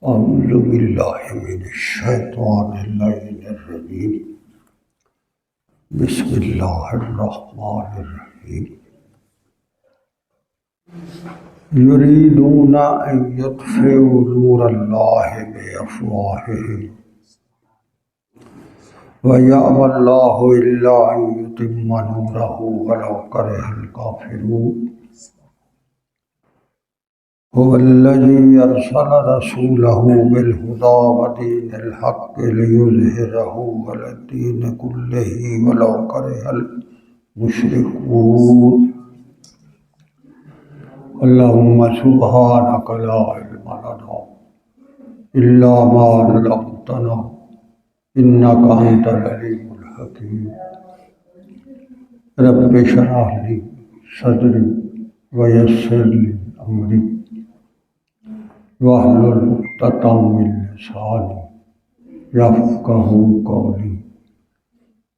اعوذ باللہ من الشیطان اللعین الرجیم بسم اللہ الرحمن الرحیم یریدون ان یطفئوا نور اللہ بافواہہم ویأبی اللہ الا ان یتم نورہ ولو کرہ الکافرون هو الذي أرسل رسوله بالهدى ودين الحق ليظهره على الدين كله ولو كره المشركون اللهم سبحانك لا علم لنا إلا ما علمتنا إنك أنت العليم الحكيم رب اشرح لي صدري ويسر لي أمري واحلل عقدۃ من لسانی یفقہوا قولی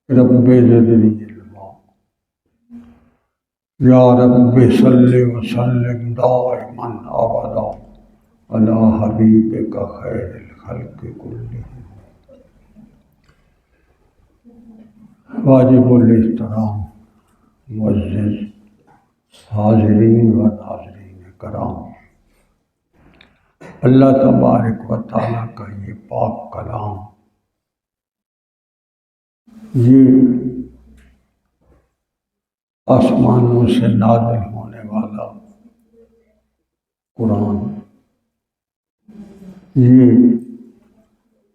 رب زدنی علما یا رب صل وسلم دائما ابدا علی حبیبک خیر الخلق کلہم۔ واجب الاحترام معزز حاضرین و ناظرین کرام، اللہ تبارک و تعالیٰ کا یہ پاک کلام، یہ آسمانوں سے نازل ہونے والا قرآن، یہ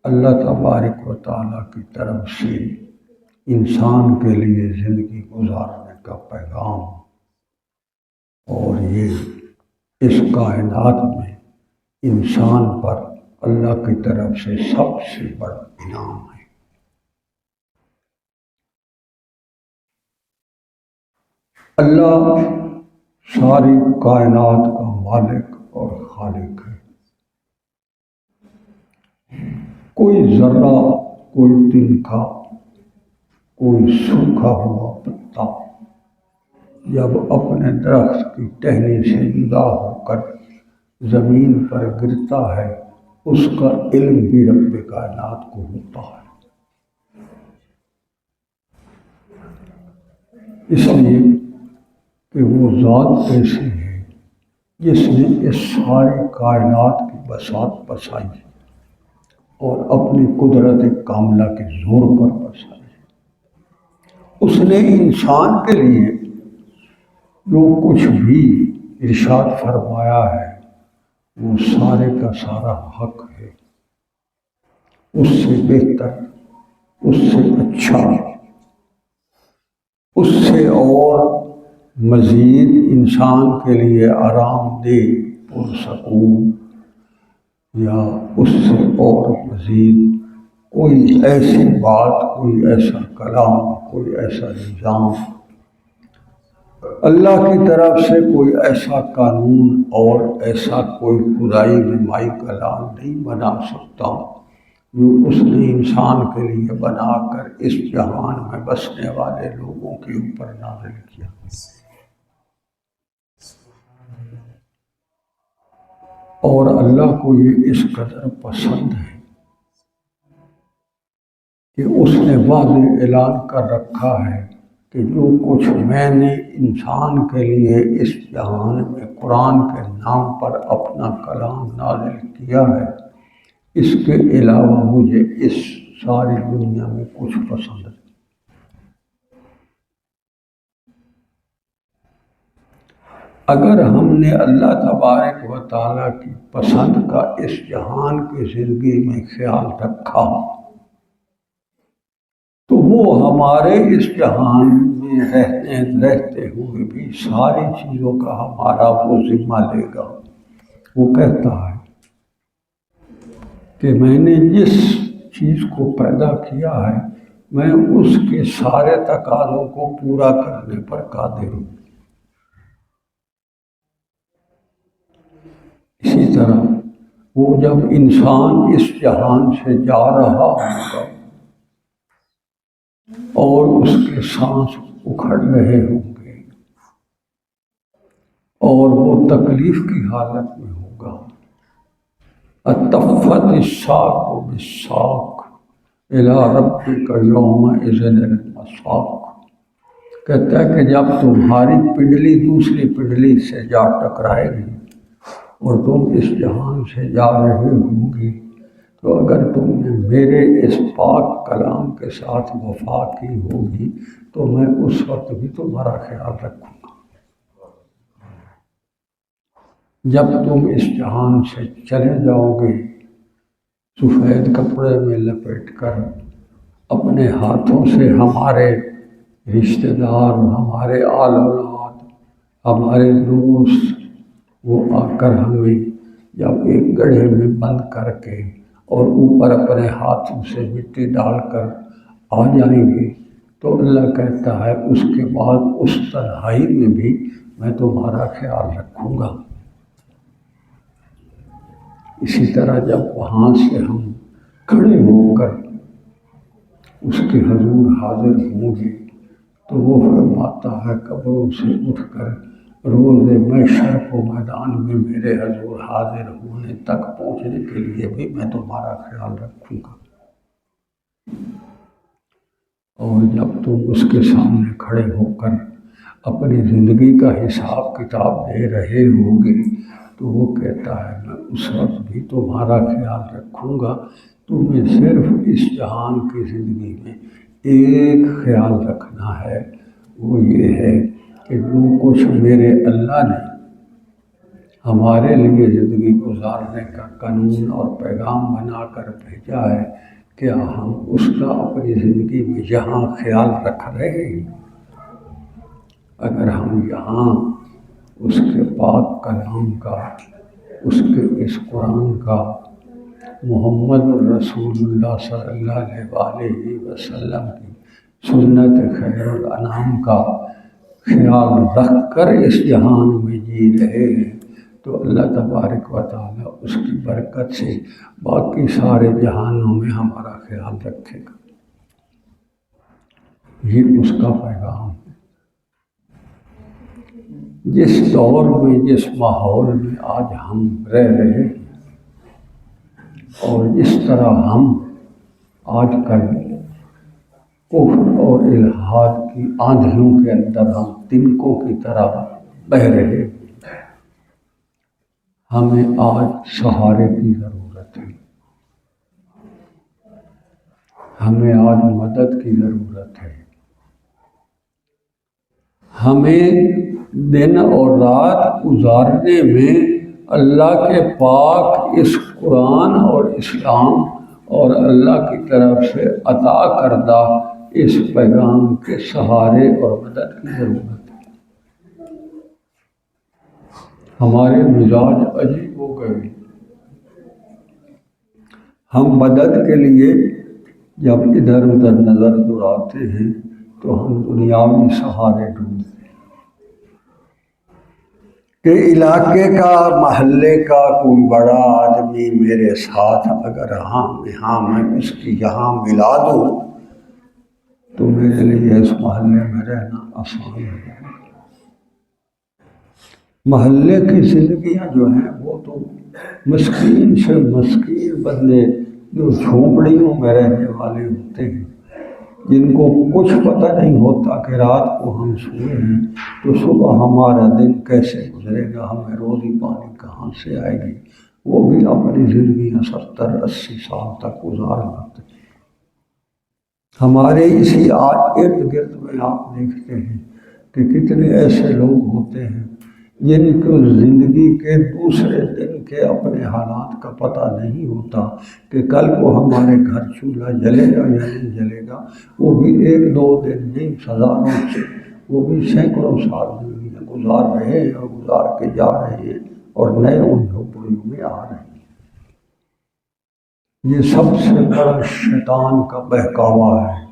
اللہ تبارک و تعالیٰ کی طرف سے انسان کے لیے زندگی گزارنے کا پیغام، اور یہ اس کائنات میں انسان پر اللہ کی طرف سے سب سے بڑا انعام ہے۔ اللہ ساری کائنات کا مالک اور خالق ہے۔ کوئی ذرہ، کوئی تنکا، کوئی سوکھا ہوا پتا جب اپنے درخت کی ٹہنی سے جدا ہو کر زمین پر گرتا ہے، اس کا علم بھی رب کائنات کو ہوتا ہے۔ اس لیے کہ وہ ذات ایسی ہے جس نے اس ساری کائنات کی بساط بسائی اور اپنی قدرت کاملہ کے زور پر بسائی۔ اس نے انسان کے لیے جو کچھ بھی ارشاد فرمایا ہے وہ سارے کا سارا حق ہے، اس سے بہتر، اس سے اچھا، اس سے اور مزید انسان کے لیے آرام دہ پرسکون، یا اس سے اور مزید کوئی ایسی بات، کوئی ایسا کلام، کوئی ایسا نظام، اللہ کی طرف سے کوئی ایسا قانون اور ایسا کوئی خدائی نمائی کلام نہیں بنا سکتا جو اس نے انسان کے لیے بنا کر اس جہان میں بسنے والے لوگوں کے اوپر نازل کیا۔ اور اللہ کو یہ اس قدر پسند ہے کہ اس نے واضح اعلان کر رکھا ہے کہ جو کچھ میں نے انسان کے لیے اس جہان میں قرآن کے نام پر اپنا کلام نازل کیا ہے، اس کے علاوہ مجھے اس ساری دنیا میں کچھ پسند ہے۔ اگر ہم نے اللہ تبارک و تعالیٰ کی پسند کا اس جہان کی زندگی میں خیال رکھا تو وہ ہمارے اس جہان میں رہتے ہوئے بھی ساری چیزوں کا ہمارا وہ ذمہ لے گا۔ وہ کہتا ہے کہ میں نے جس چیز کو پیدا کیا ہے میں اس کے سارے تقاضوں کو پورا کرنے پر قادر ہوں۔ اسی طرح وہ جب انسان اس جہان سے جا رہا ہوگا اور اس کے سانس اکھڑ رہے ہوں گے اور وہ تکلیف کی حالت میں ہوگا، التفت الساق بالساق الی ربک یومئذ المساق، کہتا ہے کہ جب تمہاری پنڈلی دوسری پنڈلی سے جا ٹکرائے گی اور تم اس جہان سے جا رہے ہوں گی، تو اگر تم نے میرے اس پاک کلام کے ساتھ وفا کی ہوگی تو میں اس وقت بھی تمہارا خیال رکھوں گا۔ جب تم اس جہان سے چلے جاؤ گے سفید کپڑے میں لپیٹ کر، اپنے ہاتھوں سے ہمارے رشتہ دار، ہمارے آل اولاد، ہمارے دوست وہ آ کر ہمیں جب ایک گڑھے میں بند کر کے اور اوپر اپنے ہاتھوں سے مٹی ڈال کر آ جائیں گے، تو اللہ کہتا ہے اس کے بعد اس تنہائی میں بھی میں تمہارا خیال رکھوں گا۔ اسی طرح جب وہاں سے ہم کھڑے ہو کر اس کے حضور حاضر ہوں گے تو وہ فرماتا ہے قبروں سے اٹھ کر روز محشر کو میدان میں میرے حضور حاضر ہونے تک پہنچنے کے لیے بھی میں تمہارا خیال رکھوں گا۔ اور جب تم اس کے سامنے کھڑے ہو کر اپنی زندگی کا حساب کتاب دے رہے ہوگے تو وہ کہتا ہے میں اس وقت بھی تمہارا خیال رکھوں گا۔ تمہیں صرف اس جہان کی زندگی میں ایک خیال رکھنا ہے، وہ یہ ہے کہ جو کچھ میرے اللہ نے ہمارے لیے زندگی گزارنے کا قانون اور پیغام بنا کر بھیجا ہے، کیا ہم اس کا اپنی زندگی میں یہاں خیال رکھ رہے ہیں؟ اگر ہم یہاں اس کے پاک کلام کا، اس کے اس قرآن کا، محمد الرسول اللہ صلی اللہ علیہ وسلم کی سنت خیر الانام کا خیال رکھ کر اس جہان میں جی رہے ہیں تو اللہ تبارک و تعالیٰ اس کی برکت سے باقی سارے جہانوں میں ہمارا خیال رکھے گا۔ یہ اس کا پیغام ہے۔ جس دور میں، جس ماحول میں آج ہم رہ رہے ہیں اور جس طرح ہم آج کل کفر اور الحاد کی آندھیوں کے اندر ہم تنکوں کی طرح بہہ رہے ہیں، ہمیں آج سہارے کی ضرورت ہے، ہمیں آج مدد کی ضرورت ہے۔ ہمیں دن اور رات گزارنے میں اللہ کے پاک اس قرآن اور اسلام اور اللہ کی طرف سے عطا کردہ اس پیغام کے سہارے اور مدد کی ضرورت ہے۔ ہمارے مزاج عجیب ہو گئے، ہم مدد کے لیے جب ادھر ادھر نظر دوڑاتے ہیں تو ہم دنیاوی سہارے ڈھونڈتے ہیں کہ علاقے کا، محلے کا کوئی بڑا آدمی میرے ساتھ اگر میں اس کی یہاں ملا دوں تو میرے لیے اس محلے میں رہنا آسان ہو جائے گا۔ محلے کی زندگیاں جو ہیں وہ تو مسکین سے مسکین بندے جو جھونپڑیوں میں رہنے والے ہوتے ہیں، جن کو کچھ پتہ نہیں ہوتا کہ رات کو ہم سوئے ہیں تو صبح ہمارا دن کیسے گزرے گا، ہمیں روزی پانی کہاں سے آئے گی، وہ بھی اپنی زندگی 70-80 سال تک گزار لاتے ہیں۔ ہمارے اسی ارد گرد میں آپ دیکھتے ہیں کہ کتنے ایسے لوگ ہوتے ہیں جن کو زندگی کے دوسرے دن کے اپنے حالات کا پتہ نہیں ہوتا کہ کل کو ہمارے گھر چولہا جلے گا یا نہیں جلے گا، وہ بھی 1-2 دن نہیں، ہزاروں سے، وہ بھی سینکڑوں سال زندگی گزار رہے ہیں اور گزار کے جا رہے ہیں اور نئے ان جھوپڑیوں میں آ رہے ہیں۔ یہ سب سے بڑا شیطان کا بہکاوا ہے۔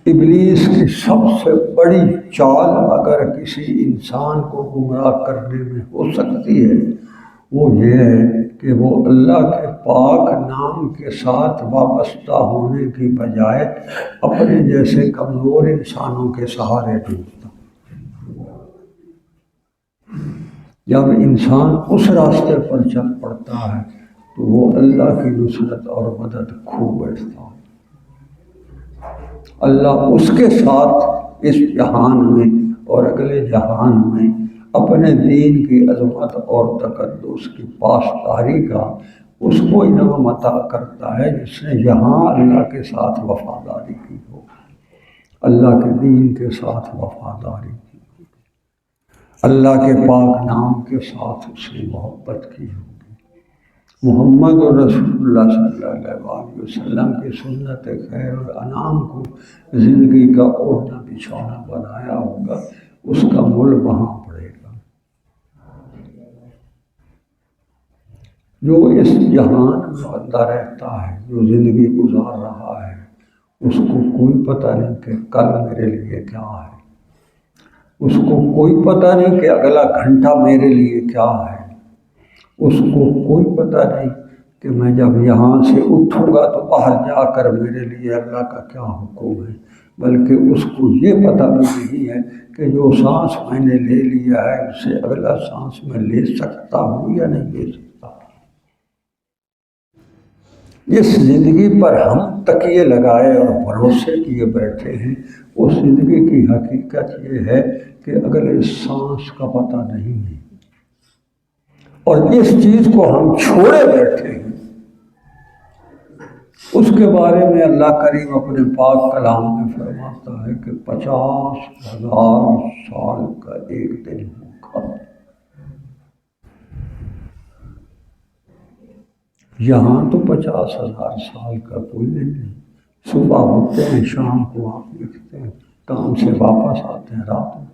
ابلیس کی سب سے بڑی چال اگر کسی انسان کو گمراہ کرنے میں ہو سکتی ہے وہ یہ ہے کہ وہ اللہ کے پاک نام کے ساتھ وابستہ ہونے کی بجائے اپنے جیسے کمزور انسانوں کے سہارے ڈھونڈتا۔ جب انسان اس راستے پر چل پڑتا ہے تو وہ اللہ کی نصرت اور مدد کھو بیٹھتا ہے۔ اللہ اس کے ساتھ اس جہان میں اور اگلے جہان میں اپنے دین کی عظمت اور تقدس کی پاسداری کا اس کو انعام عطا کرتا ہے جس نے یہاں اللہ کے ساتھ وفاداری کی ہو، اللہ کے دین کے ساتھ وفاداری کی ہو، اللہ کے پاک نام کے ساتھ اس نے محبت کی ہوگی، محمد رسول اللہ صلی اللہ علیہ وسلم کی سنت خیر الانام کو زندگی کا اوڑھنا بچھونا بنایا ہوگا، اس کا مول وہاں پڑے گا۔ جو اس جہان میں بندہ رہتا ہے، جو زندگی گزار رہا ہے، اس کو کوئی پتہ نہیں کہ کل میرے لیے کیا ہے، اس کو کوئی پتہ نہیں کہ اگلا گھنٹہ میرے لیے کیا ہے، اس کو کوئی پتہ نہیں کہ میں جب یہاں سے اٹھوں گا تو باہر جا کر میرے لیے اللہ کا کیا حکم ہے، بلکہ اس کو یہ پتہ بھی نہیں ہے کہ جو سانس میں نے لے لیا ہے اسے اگلا سانس میں لے سکتا ہوں یا نہیں لے سکتا۔ جس زندگی پر ہم تکیے لگائے اور بھروسے کیے بیٹھے ہیں، اس زندگی کی حقیقت یہ ہے کہ اگلے سانس کا پتہ نہیں ہے، اور جس چیز کو ہم چھوڑے بیٹھے ہیں اس کے بارے میں اللہ کریم اپنے پاک کلام میں فرماتا ہے کہ 50,000 سال کا ایک دن ہوگا۔ یہاں تو 50,000 سال کا کوئی دن نہیں، صبح اٹھتے ہیں، شام کو آپ لکھتے ہیں، کام سے واپس آتے ہیں، رات میں۔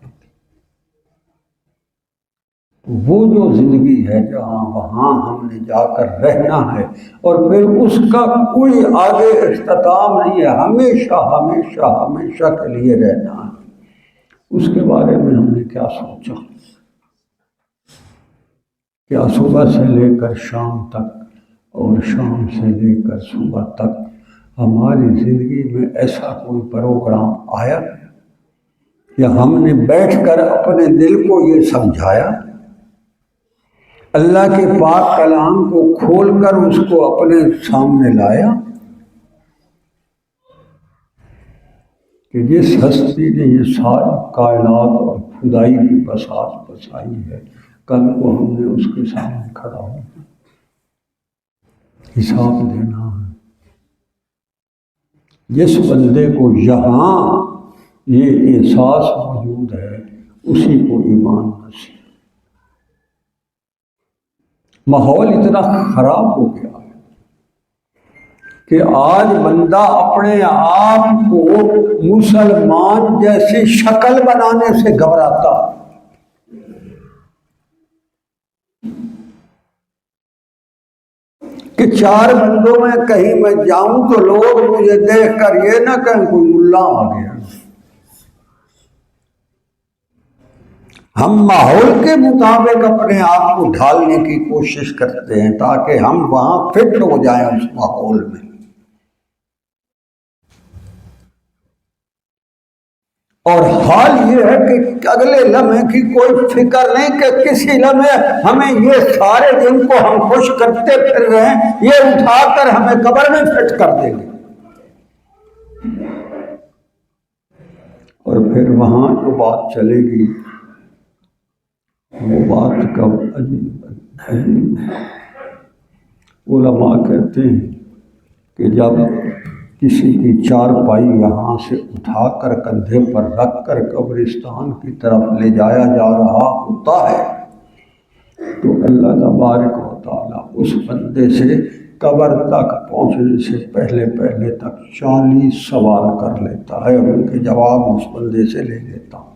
وہ جو زندگی ہے جہاں وہاں ہم نے جا کر رہنا ہے، اور پھر اس کا کوئی آگے اختتام نہیں ہے، ہمیشہ ہمیشہ ہمیشہ کے لیے رہنا ہے۔ اس کے بارے میں ہم نے کیا سوچا؟ کیا صبح سے لے کر شام تک اور شام سے لے کر صبح تک ہماری زندگی میں ایسا کوئی پروگرام آیا یا ہم نے بیٹھ کر اپنے دل کو یہ سمجھایا، اللہ کے پاک کلام کو کھول کر اس کو اپنے سامنے لایا کہ جس ہستی نے یہ ساری کائنات اور خدائی کی بساط بسائی ہے، کل کو ہم نے اس کے سامنے کھڑا ہو حساب دینا ہے۔ جس بندے کو یہاں یہ احساس موجود ہے اسی کو ایمان نصیب۔ ماحول اتنا خراب ہو گیا کہ آج بندہ اپنے آپ کو مسلمان جیسی شکل بنانے سے گھبراتا ہے۔ کہ چار بندوں میں کہیں میں جاؤں تو لوگ مجھے دیکھ کر یہ نہ کہیں کوئی ملا آ گیا۔ ہم ماحول کے مطابق اپنے آپ کو ڈھالنے کی کوشش کرتے ہیں تاکہ ہم وہاں فٹ ہو جائیں اس ماحول میں، اور حال یہ ہے کہ اگلے لمحے کی کوئی فکر نہیں کہ کسی لمحے ہمیں یہ سارے دن کو ہم خوش کرتے پھر رہے ہیں، یہ اٹھا کر ہمیں قبر میں فٹ کر دیں گے، اور پھر وہاں جو بات چلے گی وہ بات کب عجیب۔ علماء کہتے ہیں کہ جب کسی کی چارپائی یہاں سے اٹھا کر کندھے پر رکھ کر قبرستان کی طرف لے جایا جا رہا ہوتا ہے تو اللہ تبارک و تعالیٰ اس بندے سے قبر تک پہنچنے سے پہلے تک 40 سوال کر لیتا ہے اور ان کے جواب اس بندے سے لے لیتا ہے،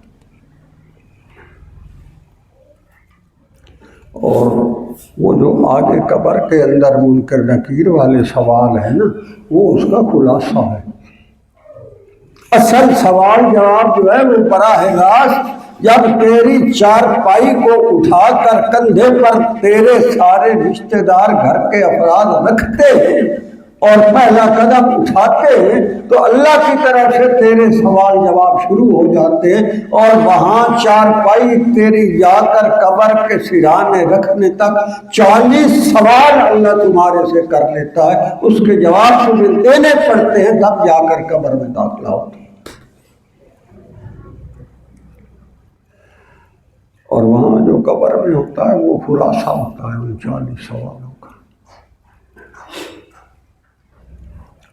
اور وہ جو آگے قبر کے اندر منکر نکیر والے سوال ہیں نا، وہ اس کا خلاصہ ہے۔ اصل سوال جواب جو ہے وہ براہ راست جب تیری چارپائی کو اٹھا کر کندھے پر تیرے سارے رشتہ دار گھر کے افراد رکھتے ہیں اور پہلا قدم اٹھاتے ہیں تو اللہ کی طرف سے تیرے سوال جواب شروع ہو جاتے ہیں، اور وہاں چارپائی تیری جا کر قبر کے سرانے رکھنے تک 40 سوال اللہ تمہارے سے کر لیتا ہے، اس کے جواب تمہیں دینے پڑتے ہیں، تب جا کر قبر میں داخلہ ہوتا ہے۔ اور وہاں جو قبر میں ہوتا ہے وہ خلاصہ ہوتا ہے ان 40 سوالوں کا۔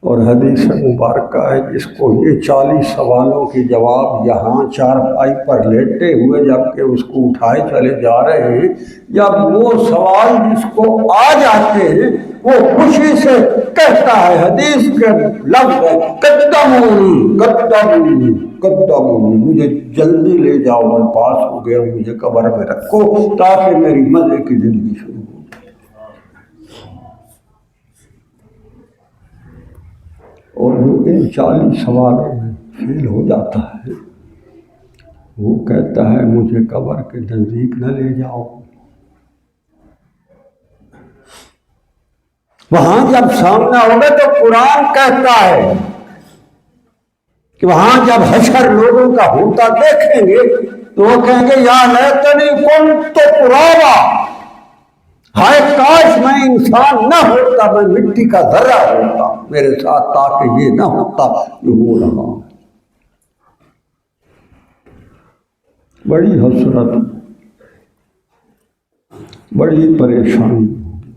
اور حدیث مبارکہ ہے جس کو یہ 40 سوالوں کے جواب یہاں چارپائی پر لیٹے ہوئے جب کہ اس کو اٹھائے چلے جا رہے ہیں، جب وہ سوال جس کو آ جاتے ہیں وہ خوشی سے کہتا ہے، حدیث کے لفظ ہے، قدمونی قدمونی قدمونی، مجھے جلدی لے جاؤ، میں پاس ہو گیا، مجھے قبر میں رکھو تاکہ میری مزے کی زندگی شروع ہو۔ اور جو ان 40 سوالوں میں فیل ہو جاتا ہے وہ کہتا ہے مجھے قبر کے نزدیک نہ لے جاؤ۔ وہاں جب سامنا ہوگا تو قرآن کہتا ہے کہ وہاں جب حشر لوگوں کا ہوتا دیکھیں گے تو وہ کہیں گے یا لیتنی کنت ترابا، ہائے کاش میں انسان نہ ہوتا، میں مٹی کا ذرہ ہوتا میرے ساتھ، تاکہ یہ نہ ہوتا جو ہو رہا۔ بڑی حسرت، بڑی پریشانی ہوگی،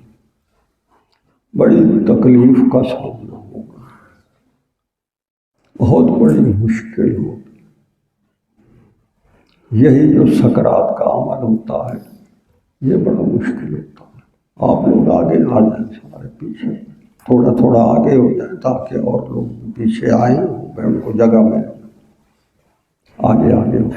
بڑی تکلیف کا سامنا ہوگا، بہت بڑی مشکل ہوگی۔ یہی جو سکرات کا عمل ہوتا ہے یہ بڑا مشکل ہوتا ہے۔ آپ لوگ آگے آ جائیں، سارے پیچھے تھوڑا تھوڑا آگے ہو جائیں تاکہ اور لوگ پیچھے آئیں، ان کو جگہ ملے، آگے آگے ہو۔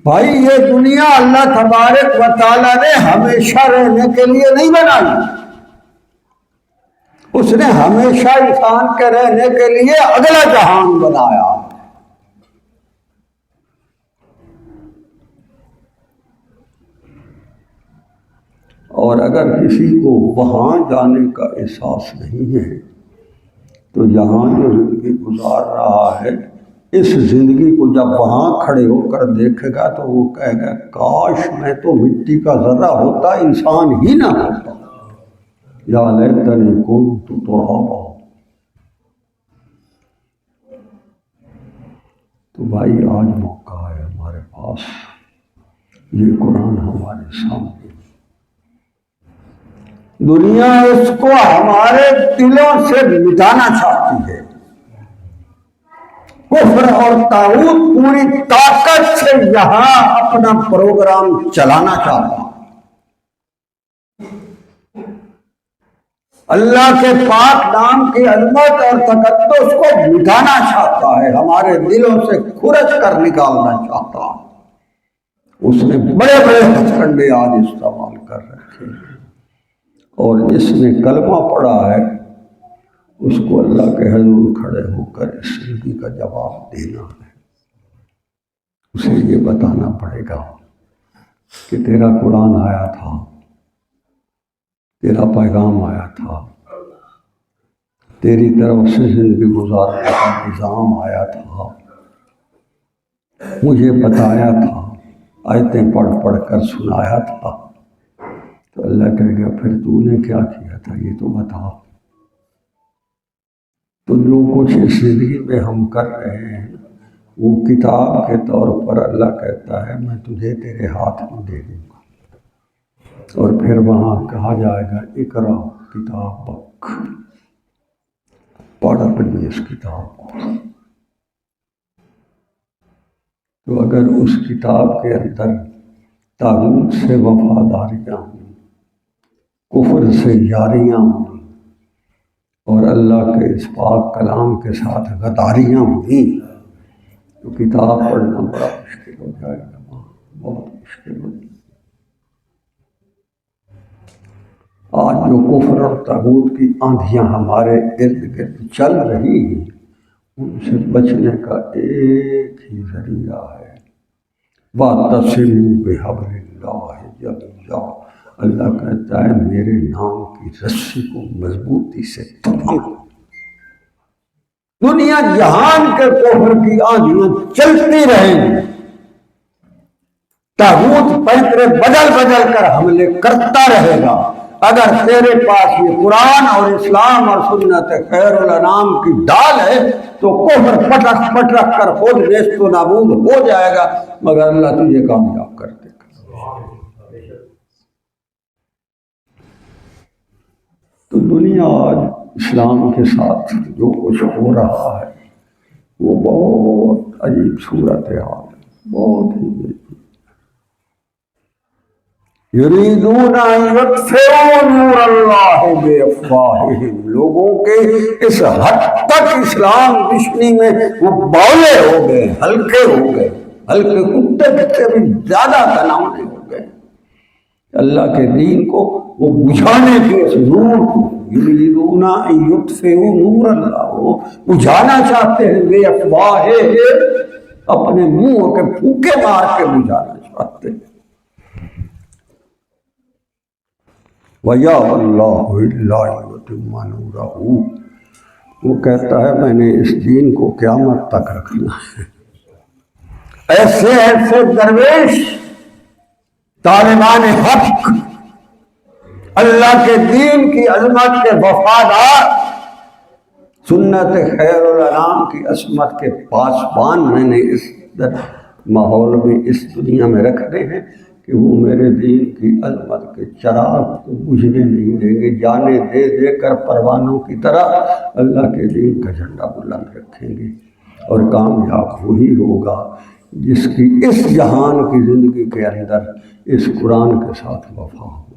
بھائی یہ دنیا اللہ تبارک و تعالیٰ نے ہمیشہ رہنے کے لیے نہیں بنائی، اس نے ہمیشہ انسان کے رہنے کے لیے اگلا جہان بنایا۔ اور اگر کسی کو وہاں جانے کا احساس نہیں ہے تو یہاں جو زندگی گزار رہا ہے، اس زندگی کو جب وہاں کھڑے ہو کر دیکھے گا تو وہ کہے گا کاش میں تو مٹی کا ذرہ ہوتا، انسان ہی نہ ہوتا، یا لیتنی کنت ترابا۔ تو بھائی آج موقع ہے ہمارے پاس، یہ قرآن ہمارے سامنے، دنیا اس کو ہمارے دلوں سے مٹانا چاہتی ہے، کفر اور طاغوت پوری طاقت سے یہاں اپنا پروگرام چلانا چاہتا ہے، اللہ کے پاک نام کی عظمت اور تقدس کو مٹانا چاہتا ہے، ہمارے دلوں سے کھرچ کر نکالنا چاہتا ہے۔ اس نے بڑے بڑے ہتھ کنڈے آج استعمال کر رکھے ہیں، اور جس نے کلمہ پڑھا ہے اس کو اللہ کے حضور کھڑے ہو کر اس زندگی کا جواب دینا ہے۔ اسے یہ بتانا پڑے گا کہ تیرا قرآن آیا تھا، تیرا پیغام آیا تھا، تیری طرف سے زندگی گزارنے کا نظام آیا تھا، مجھے بتایا تھا، آیتیں پڑھ پڑھ کر سنایا تھا۔ تو اللہ کہے گا پھر تو نے کیا کیا تھا یہ تو بتا۔ تو جو کچھ اس زندگی میں ہم کر رہے ہیں وہ کتاب کے طور پر اللہ کہتا ہے میں تجھے تیرے ہاتھ میں دے دوں گا، اور پھر وہاں کہا جائے گا اقرا کتابک، پڑھ اپنی اس کتاب کو۔ تو اگر اس کتاب کے اندر طاغوت سے وفاداریاں ہوں، کفر سے یاریاں ہوں، اور اللہ کے اس پاک کلام کے ساتھ غداریاں ہوئیں تو کتاب پڑھنا بڑا مشکل ہو جائے گا، بہت مشکل ہو جائے گا۔ آج جو کفر اور طاغوت کی آندھیاں ہمارے ارد گرد چل رہی ہیں ان سے بچنے کا ایک ہی ذریعہ ہے، وَاعْتَصِمُوا بِحَبْلِ اللَّهِ جَمِيعًا، اللہ کہتا ہے میرے نام کی رسی کو مضبوطی سے تھامو۔ دنیا جہان کے کفر کی آندھیاں چلتی رہیں گی، طاغوت پیکرے بدل بدل کر حملے کرتا رہے گا، اگر تیرے پاس یہ قرآن اور اسلام اور سنت خیر الانام کی ڈال ہے تو کفر پٹک پٹک کر خود نیست و نابود ہو جائے گا، مگر اللہ تجھے کامیاب کر دے گا۔ تو دنیا آج اسلام کے ساتھ جو کچھ ہو رہا ہے وہ بہت عجیب صورتحال ہے، بہت ہی یریدون ان یطفئوا نور اللہ بافواہہم، لوگوں کے اس حد تک اسلام دشمنی میں وہ بولے ہو گئے، ہلکے ہو گئے، ہلکے کتے سے بھی زیادہ تناؤنے ہو گئے اللہ کے دین کو وہ بجھانے کے اس نور کو۔ یریدون ان یطفئوا نور اللہ، وہ بجھانا چاہتے ہیں بے افواہہم، اپنے منہ کے پھوکے مار کے بجھانا چاہتے ہیں۔ وَيَأْبَى اللَّهُ إِلَّا لِيُتِمَّ نُورَهُ، وہ کہتا ہے میں نے اس دین کو قیامت تک رکھنا ہے۔ ایسے ایسے درویش طالبان حق، اللہ کے دین کی عظمت کے وفادار، سنت خیر الانام کی عصمت کے پاسبان میں نے اس ماحول میں اس دنیا میں رکھنے ہیں کہ وہ میرے دین کی عظمت کے چراغ کو بجھنے نہیں دیں گے، جانے دے دے کر پروانوں کی طرح اللہ کے دین کا جھنڈا بلند رکھیں گے، اور کامیاب وہی ہوگا جس کی اس جہان کی زندگی کے اندر اس قرآن کے ساتھ وفا ہوگی۔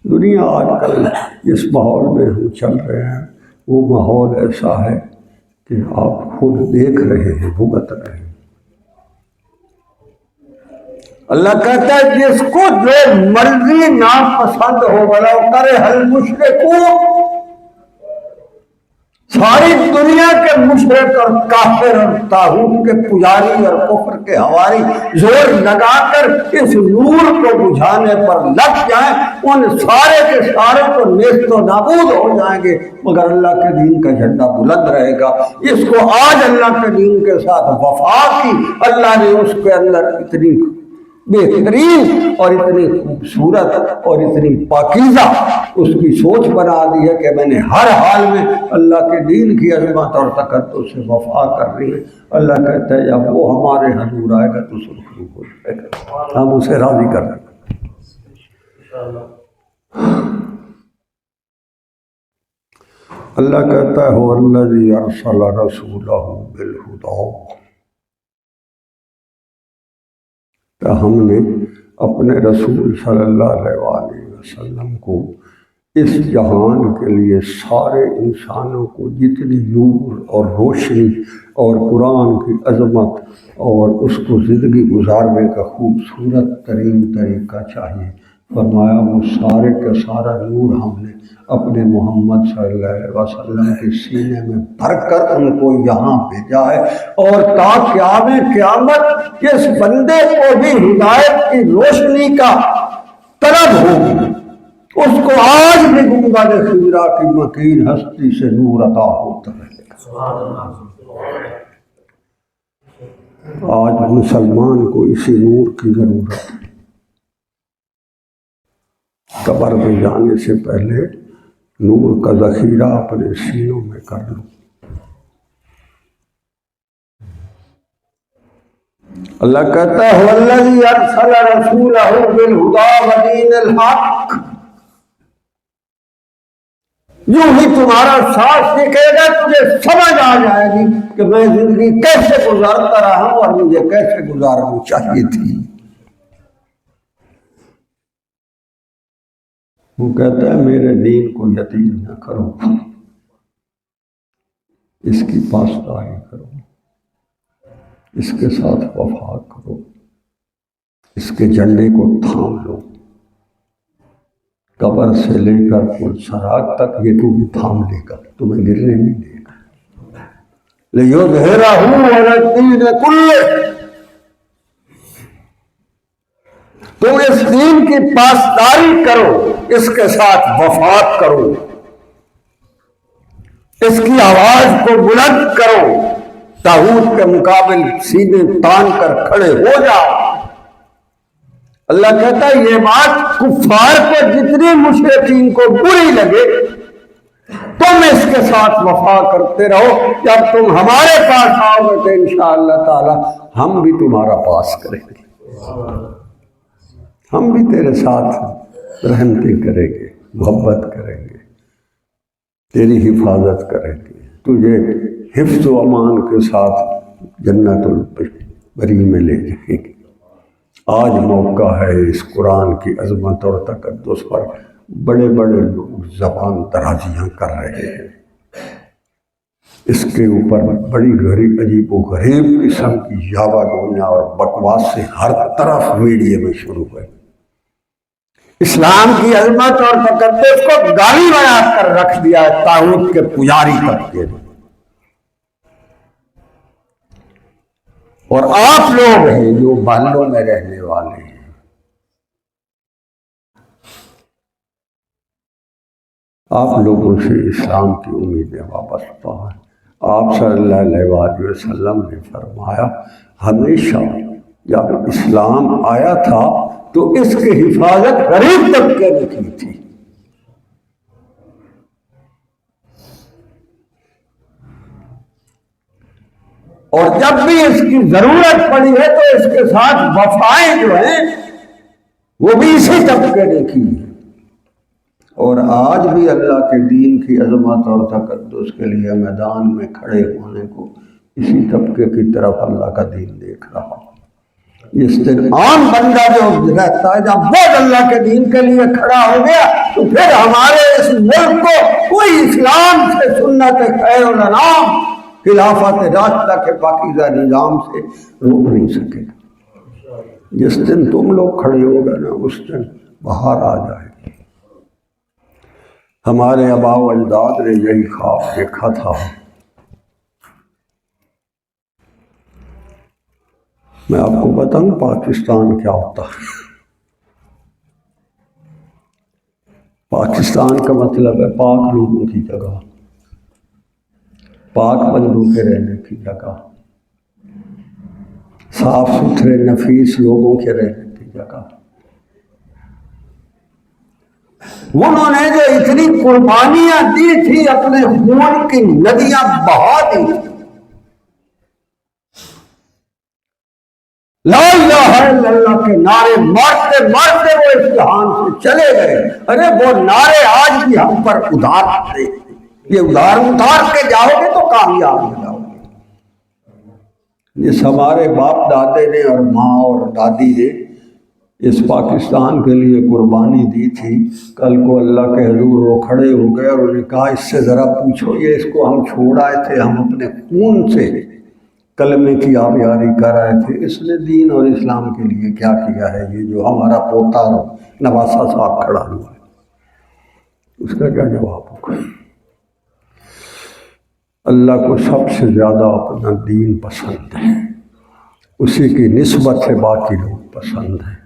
دنیا آج کل جس ماحول میں ہم چل رہے ہیں وہ ماحول ایسا ہے کہ آپ خود دیکھ رہے ہیں، بھگت رہے ہیں۔ اللہ کہتا ہے جس کو جو مرضی ناپسند ہو ولو کرہ المشرکون، ساری دنیا کے مشرک اور کافر اور طاغوت کے پجاری اور کفر کے حواری زور لگا کر اس نور کو بجھانے پر لگ جائیں، ان سارے کے سارے کو نیست و نابود ہو جائیں گے، مگر اللہ کے دین کا جھنڈا بلند رہے گا۔ اس کو آج اللہ کے دین کے ساتھ وفا کی، اللہ نے اس کے اندر اتنی بہترین اور اتنی خوبصورت اور اتنی پاکیزہ اس کی سوچ بنا دی ہے کہ میں نے ہر حال میں اللہ کے دین کی عظمت اور تقدس سے وفا کرنی ہے۔ اللہ کہتا ہے جب وہ ہمارے حضور آئے گا تو سرخرو ہو جائے گا، ہم اسے راضی کر دیں گے۔ اللہ کہتا ہے هو الذی ارسل رسولہ بالہدی، کہ ہم نے اپنے رسول صلی اللہ علیہ وآلہ وسلم کو اس جہان کے لیے سارے انسانوں کو جتنی نور اور روشنی اور قرآن کی عظمت اور اس کو زندگی گزارنے کا خوبصورت ترین طریقہ چاہیے، فرمایا وہ سارے کا سارا نور ہم نے اپنے محمد صلی اللہ علیہ وسلم کے سینے میں بھر کر ان کو یہاں بھیجا ہے، اور تا قیام قیامت اس بندے کو بھی ہدایت کی روشنی کا طلب ہوگی، اس کو آج بھی گنبد خضرا کی مکین ہستی سے نور عطا ہوتا ہے۔ آج مسلمان کو اسی نور کی ضرورت ہے۔ قبر میں جانے سے پہلے نور کا ذخیرہ اپنے سینوں میں کر لو۔ اللہ کہتا ہے والذی ارسل رسولہ بالہدی ودین الحق، یوں ہی تمہارا ساتھ سکھے گا، تجھے سمجھ آ جائے گی کہ میں زندگی کیسے گزارتا رہا ہوں اور مجھے کیسے گزارنی چاہیے تھی۔ وہ کہتا ہے میرے دین کو یتیم نہ کرو، اس کی پاسداری کرو، اس کے ساتھ وفا کرو، اس کے جھنڈے کو تھام لو، قبر سے لے کر پل صراط تک یہ تو بھی تھام لے گا، تمہیں گرنے نہیں دے گا۔ لِيُظْهِرَهُ عَلَى الدِّينِ كُلِّهِ، تم اس دین کی پاسداری کرو، اس کے ساتھ وفات کرو، اس کی آواز کو بلند کرو، طاغوت کے مقابل سینے تان کر کھڑے ہو جاؤ۔ اللہ کہتا ہے یہ بات کفار کو جتنی مشرکین کو بری لگے، تم اس کے ساتھ وفا کرتے رہو، جب تم ہمارے پاس آؤ گے تو انشاءاللہ تعالی ہم بھی تمہارا پاس کریں گے، ہم بھی تیرے ساتھ رحمتیں کریں گے، محبت کریں گے، تیری حفاظت کریں گے، تجھے حفظ و امان کے ساتھ جنت البری میں لے جائیں گے۔ آج موقع ہے اس قرآن کی عظمت اور تقدس پر بڑے بڑے لوگ زبان درازیاں کر رہے ہیں، اس کے اوپر بڑی عجیب و غریب قسم کی یاوہ گوئیاں اور بکواس سے ہر طرف میڈیا میں شروع ہوئے، اسلام کی عظمت اور تقدس کو گالی بنا کر رکھ دیا ہے طاغوت کے پجاری طبقے نے۔ اور آپ لوگ ہیں جو محلوں میں رہنے والے ہیں، آپ لوگوں سے اسلام کی امیدیں وابستہ ہیں۔ آپ صلی اللہ علیہ وآلہ وسلم نے فرمایا ہمیشہ جب اسلام آیا تھا تو اس کی حفاظت غریب طبقے نے کی تھی، اور جب بھی اس کی ضرورت پڑی ہے تو اس کے ساتھ وفائیں جو ہیں وہ بھی اسی طبقے نے کی ہیں۔ اور آج بھی اللہ کے دین کی عظمت اور تقدس کے لیے میدان میں کھڑے ہونے کو اسی طبقے کی طرف اللہ کا دین دیکھ رہا۔ جس دن عام بندہ جو رہتا ہے جب وہ اللہ کے دین کے لیے کھڑا ہو گیا تو پھر ہمارے اس ملک کو کوئی اسلام سے، سنت خیر الانام، خلافت راشدہ کے پاکیزہ نظام سے روک نہیں سکے گا۔ جس دن تم لوگ کھڑے ہو گئے نا اس دن باہر آ جائے گی۔ ہمارے آباء و اجداد نے یہی خواب دیکھا تھا۔ میں آپ کو بتاؤں پاکستان کیا ہوتا ہے؟ پاکستان کا مطلب ہے پاک لوگوں کی جگہ، پاک بندوں کے رہنے کی جگہ، صاف ستھرے نفیس لوگوں کے رہنے کی جگہ۔ انہوں نے جو اتنی قربانیاں دی تھی، اپنے خون کی ندیاں بہا دی تھی، لا الہ الا اللہ کے نعرے مارتے مارتے وہ اس جہان سے چلے گئے۔ ارے وہ نعرے آج بھی ہم پر ادھار تھے، یہ ادھار کے جاؤ گے تو کامیاب ہو جاؤ گے۔ جس ہمارے باپ دادے نے اور ماں اور دادی نے اس پاکستان کے لیے قربانی دی تھی، کل کو اللہ کے حضور وہ کھڑے ہو گئے اور انہوں نے کہا اس سے ذرا پوچھو، یہ اس کو ہم چھوڑ آئے تھے، ہم اپنے خون سے کلمے کی آبیاری کر رہے تھے، اس نے دین اور اسلام کے لیے کیا کیا ہے؟ یہ جو ہمارا پوتا نواسہ صاحب کھڑا ہوا ہے، اس کا کیا جواب ہوگا؟ اللہ کو سب سے زیادہ اپنا دین پسند ہے، اسی کی نسبت سے باقی لوگ پسند ہیں۔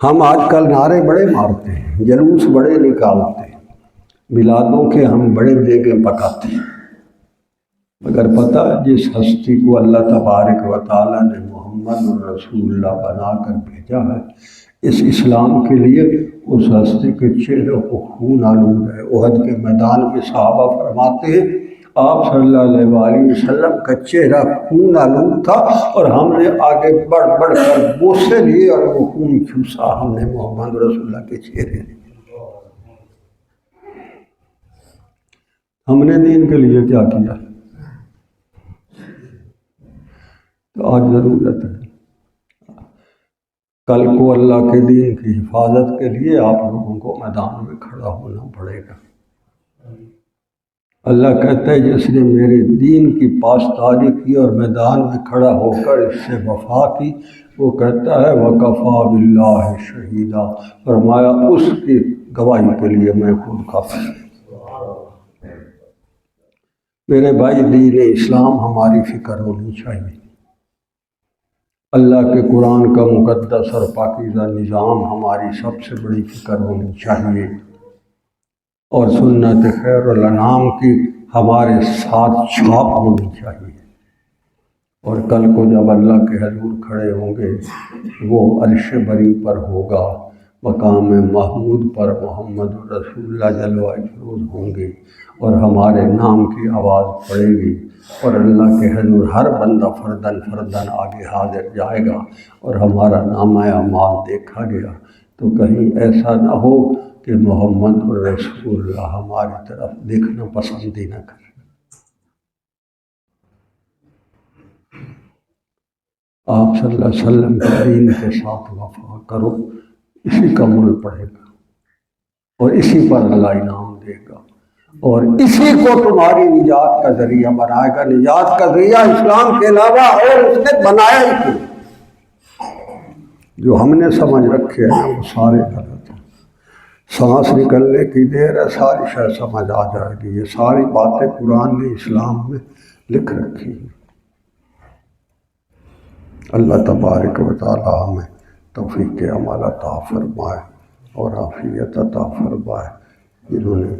ہم آج کل نعرے بڑے مارتے ہیں، جلوس بڑے نکالتے ہیں، میلادوں کے ہم بڑے دیگیں پکاتے ہیں، مگر پتہ ہے جس ہستی کو اللہ تبارک و تعالیٰ نے محمد رسول اللہ بنا کر بھیجا ہے اس اسلام کے لیے، اس ہستی کے چہرے کو خون آلود ہے۔ احد کے میدان میں صحابہ فرماتے ہیں آپ صلی اللہ علیہ وآلہ وسلم کا چہرہ خون آلود تھا، اور ہم نے آگے بڑھ بڑھ کر بوسے لیے اور وہ خون چوسا ہم نے محمد رسول اللہ کے چہرے میں۔ ہم نے دین کے لیے کیا کیا؟ تو آج ضرورت ہے، کل کو اللہ کے دین کی حفاظت کے لیے آپ لوگوں کو میدان میں کھڑا ہونا پڑے گا۔ اللہ کہتا ہے جس نے میرے دین کی پاسداری کی اور میدان میں کھڑا ہو کر اس سے وفا کی، وہ کہتا ہے وَكَفَى بِاللَّهِ شَهِيدًا، فرمایا اس کی گواہی کے لیے میں خود کافی ہوں۔ میرے بھائی، دین اسلام ہماری فکر ہونی چاہیے۔ اللہ کے قرآن کا مقدس اور پاکیزہ نظام ہماری سب سے بڑی فکر ہونی چاہیے، اور سنت خیر الانام کی ہمارے ساتھ چھاپ ہونی چاہیے۔ اور کل کو جب اللہ کے حضور کھڑے ہوں گے، وہ عرش بری پر ہوگا، مقام محمود پر محمد رسول اللہ جلوہ افروز ہوں گے، اور ہمارے نام کی آواز پڑے گی، اور اللہ کے حضور ہر بندہ فردن فردن آگے حاضر جائے گا، اور ہمارا نامہ اعمال دیکھا گیا تو کہیں ایسا نہ ہو کہ محمد رسول اللہ ہماری طرف دیکھنا پسند ہی نہ کرے۔ آپ صلی اللہ علیہ وسلم کے دین کے ساتھ وفا کرو، اسی کا مول پڑے گا، اور اسی پر اللہ انعام دے گا، اور اسی کو تمہاری نجات کا ذریعہ بنائے گا۔ نجات کا ذریعہ اسلام کے علاوہ اور اس نے بنایا ہی کیوں؟ جو ہم نے سمجھ رکھے ہیں وہ سارے غلط ہیں۔ سانس نکلنے کی دیر ہے، ساری شے سمجھ آ جائے گی۔ یہ ساری باتیں قرآن نے اسلام میں لکھ رکھی ہیں۔ اللہ تبارک و تعالی ہمیں توفیق عمل عطا فرمائے اور عافیت عطا فرمائے۔ جنہوں نے